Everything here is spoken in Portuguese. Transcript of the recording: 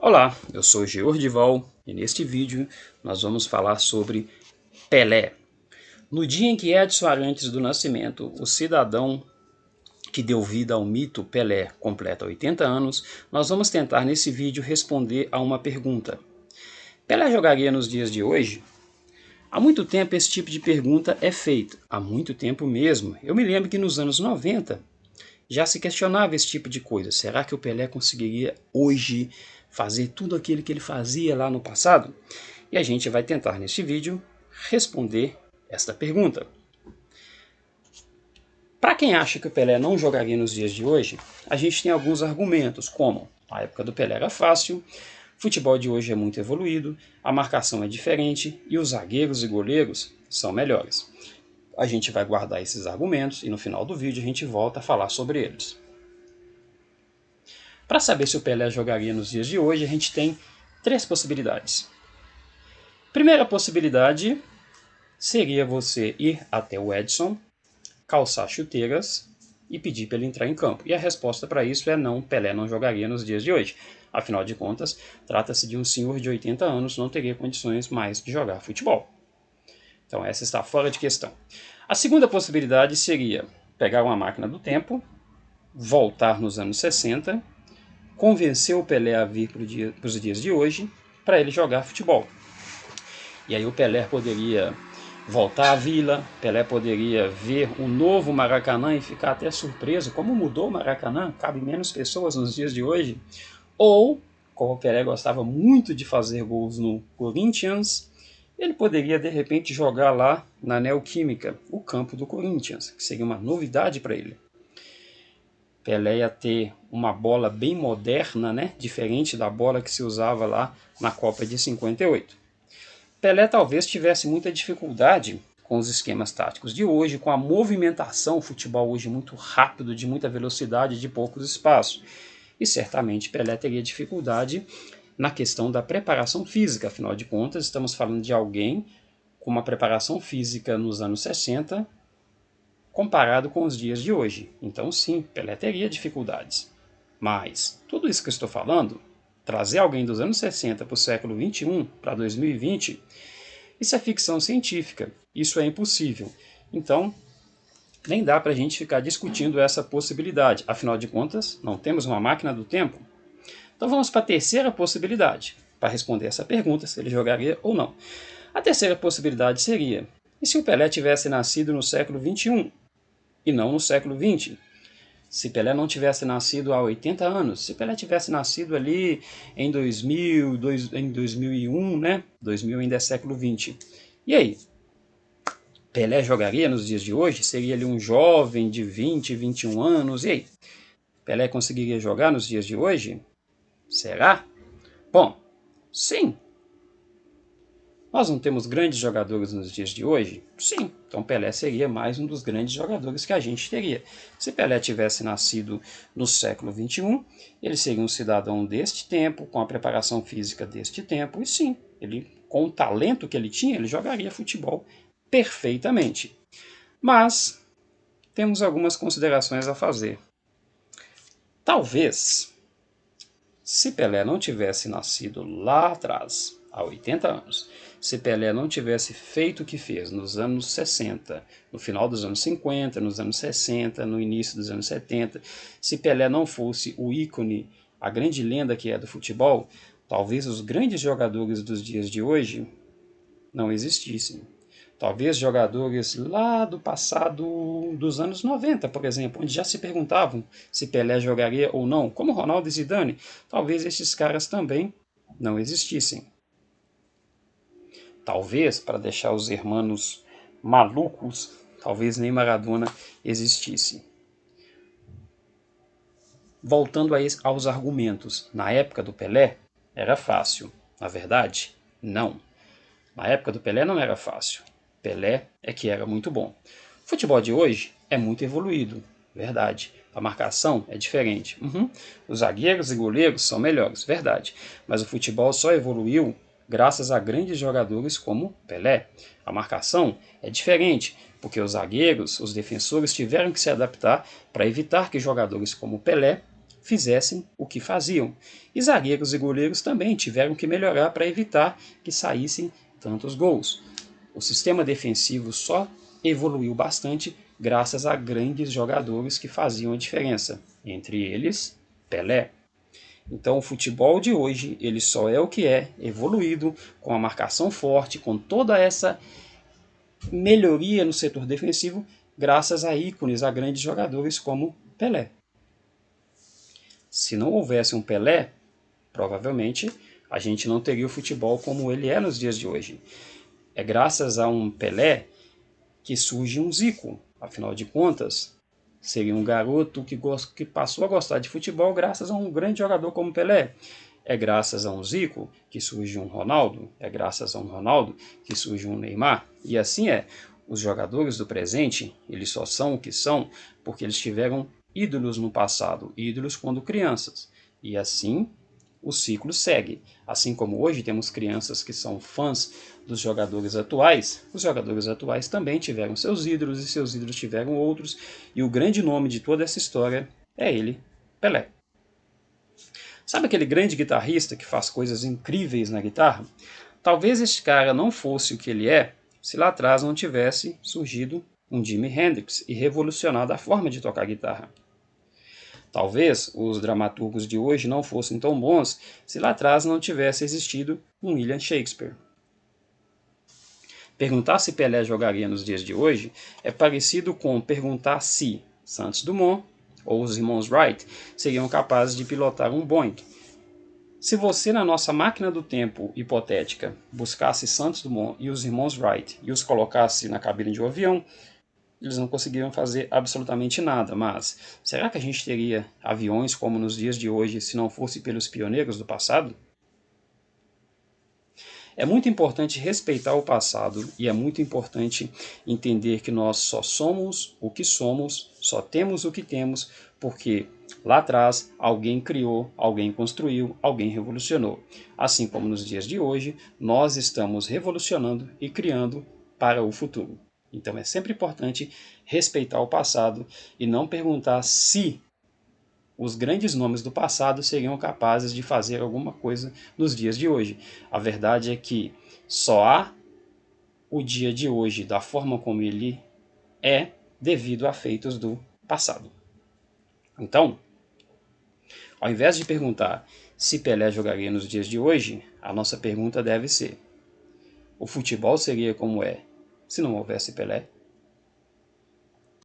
Olá, eu sou Georgival e neste vídeo nós vamos falar sobre Pelé. No dia em que Edson Arantes do Nascimento, o cidadão que deu vida ao mito Pelé, completa 80 anos, nós vamos tentar nesse vídeo responder a uma pergunta. Pelé jogaria nos dias de hoje? Há muito tempo esse tipo de pergunta é feita, há muito tempo mesmo. Eu me lembro que nos anos 90 já se questionava esse tipo de coisa. Será que o Pelé conseguiria hoje fazer tudo aquilo que ele fazia lá no passado? E a gente vai tentar neste vídeo responder esta pergunta. Para quem acha que o Pelé não jogaria nos dias de hoje, a gente tem alguns argumentos, como a época do Pelé era fácil, o futebol de hoje é muito evoluído, a marcação é diferente e os zagueiros e goleiros são melhores. A gente vai guardar esses argumentos e no final do vídeo a gente volta a falar sobre eles. Para saber se o Pelé jogaria nos dias de hoje, a gente tem três possibilidades. Primeira possibilidade seria você ir até o Edson, calçar chuteiras e pedir para ele entrar em campo. E a resposta para isso é não, Pelé não jogaria nos dias de hoje. Afinal de contas, trata-se de um senhor de 80 anos, não teria condições mais de jogar futebol. Então essa está fora de questão. A segunda possibilidade seria pegar uma máquina do tempo, voltar nos anos 60, convencer o Pelé a vir para os dias de hoje para ele jogar futebol. E aí o Pelé poderia voltar à vila, Pelé poderia ver o novo Maracanã e ficar até surpreso como mudou o Maracanã, cabe menos pessoas nos dias de hoje. Ou, como o Pelé gostava muito de fazer gols no Corinthians, ele poderia de repente jogar lá na Neoquímica, o campo do Corinthians, que seria uma novidade para ele. Pelé ia ter uma bola bem moderna, né? Diferente da bola que se usava lá na Copa de 58. Pelé talvez tivesse muita dificuldade com os esquemas táticos de hoje, com a movimentação, o futebol hoje muito rápido, de muita velocidade, de poucos espaços. E certamente Pelé teria dificuldade na questão da preparação física, afinal de contas estamos falando de alguém com uma preparação física nos anos 60, comparado com os dias de hoje. Então sim, Pelé teria dificuldades. Mas tudo isso que eu estou falando, trazer alguém dos anos 60 para o século 21, para 2020, isso é ficção científica, isso é impossível. Então, nem dá para a gente ficar discutindo essa possibilidade. Afinal de contas, não temos uma máquina do tempo. Então vamos para a terceira possibilidade, para responder essa pergunta, se ele jogaria ou não. A terceira possibilidade seria, e se o Pelé tivesse nascido no século 21 e não no século 20? Se Pelé não tivesse nascido há 80 anos, se Pelé tivesse nascido ali em 2000, em 2001, né? 2000 ainda é século 20. E aí? Pelé jogaria nos dias de hoje? Seria ali um jovem de 20, 21 anos? E aí? Pelé conseguiria jogar nos dias de hoje? Será? Bom, sim. Nós não temos grandes jogadores nos dias de hoje? Sim, então Pelé seria mais um dos grandes jogadores que a gente teria. Se Pelé tivesse nascido no século XXI, ele seria um cidadão deste tempo, com a preparação física deste tempo, e sim, ele, com o talento que ele tinha, ele jogaria futebol perfeitamente. Mas temos algumas considerações a fazer. Talvez, se Pelé não tivesse nascido lá atrás, há 80 anos, se Pelé não tivesse feito o que fez nos anos 60, no final dos anos 50, nos anos 60, no início dos anos 70, se Pelé não fosse o ícone, a grande lenda que é do futebol, talvez os grandes jogadores dos dias de hoje não existissem. Talvez jogadores lá do passado dos anos 90, por exemplo, onde já se perguntavam se Pelé jogaria ou não, como Ronaldo e Zidane, talvez esses caras também não existissem. Talvez, para deixar os hermanos malucos, talvez nem Maradona existisse. Voltando aos argumentos, na época do Pelé era fácil. Na verdade, não. Na época do Pelé não era fácil. Pelé é que era muito bom. O futebol de hoje é muito evoluído, verdade. A marcação é diferente. Os zagueiros e goleiros são melhores, verdade. Mas o futebol só evoluiu graças a grandes jogadores como Pelé. A marcação é diferente, porque os zagueiros, os defensores tiveram que se adaptar para evitar que jogadores como Pelé fizessem o que faziam. E zagueiros e goleiros também tiveram que melhorar para evitar que saíssem tantos gols. O sistema defensivo só evoluiu bastante graças a grandes jogadores que faziam a diferença, entre eles Pelé. Então o futebol de hoje ele só é o que é, evoluído, com a marcação forte, com toda essa melhoria no setor defensivo, graças a ícones, a grandes jogadores como Pelé. Se não houvesse um Pelé, provavelmente a gente não teria o futebol como ele é nos dias de hoje. É graças a um Pelé que surge um Zico. Afinal de contas, seria um garoto que passou a gostar de futebol graças a um grande jogador como Pelé. É graças a um Zico que surge um Ronaldo. É graças a um Ronaldo que surge um Neymar. E assim é. Os jogadores do presente, eles só são o que são porque eles tiveram ídolos no passado, ídolos quando crianças. E assim o ciclo segue. Assim como hoje temos crianças que são fãs dos jogadores atuais, os jogadores atuais também tiveram seus ídolos e seus ídolos tiveram outros, e o grande nome de toda essa história é ele, Pelé. Sabe aquele grande guitarrista que faz coisas incríveis na guitarra? Talvez este cara não fosse o que ele é se lá atrás não tivesse surgido um Jimi Hendrix e revolucionado a forma de tocar guitarra. Talvez os dramaturgos de hoje não fossem tão bons se lá atrás não tivesse existido um William Shakespeare. Perguntar se Pelé jogaria nos dias de hoje é parecido com perguntar se Santos Dumont ou os irmãos Wright seriam capazes de pilotar um Boeing. Se você, na nossa máquina do tempo hipotética, buscasse Santos Dumont e os irmãos Wright e os colocasse na cabine de um avião, eles não conseguiriam fazer absolutamente nada. Mas será que a gente teria aviões como nos dias de hoje se não fosse pelos pioneiros do passado? É muito importante respeitar o passado e é muito importante entender que nós só somos o que somos, só temos o que temos, porque lá atrás alguém criou, alguém construiu, alguém revolucionou. Assim como nos dias de hoje, nós estamos revolucionando e criando para o futuro. Então é sempre importante respeitar o passado e não perguntar se os grandes nomes do passado seriam capazes de fazer alguma coisa nos dias de hoje. A verdade é que só há o dia de hoje da forma como ele é devido a feitos do passado. Então, ao invés de perguntar se Pelé jogaria nos dias de hoje, a nossa pergunta deve ser: o futebol seria como é se não houvesse Pelé?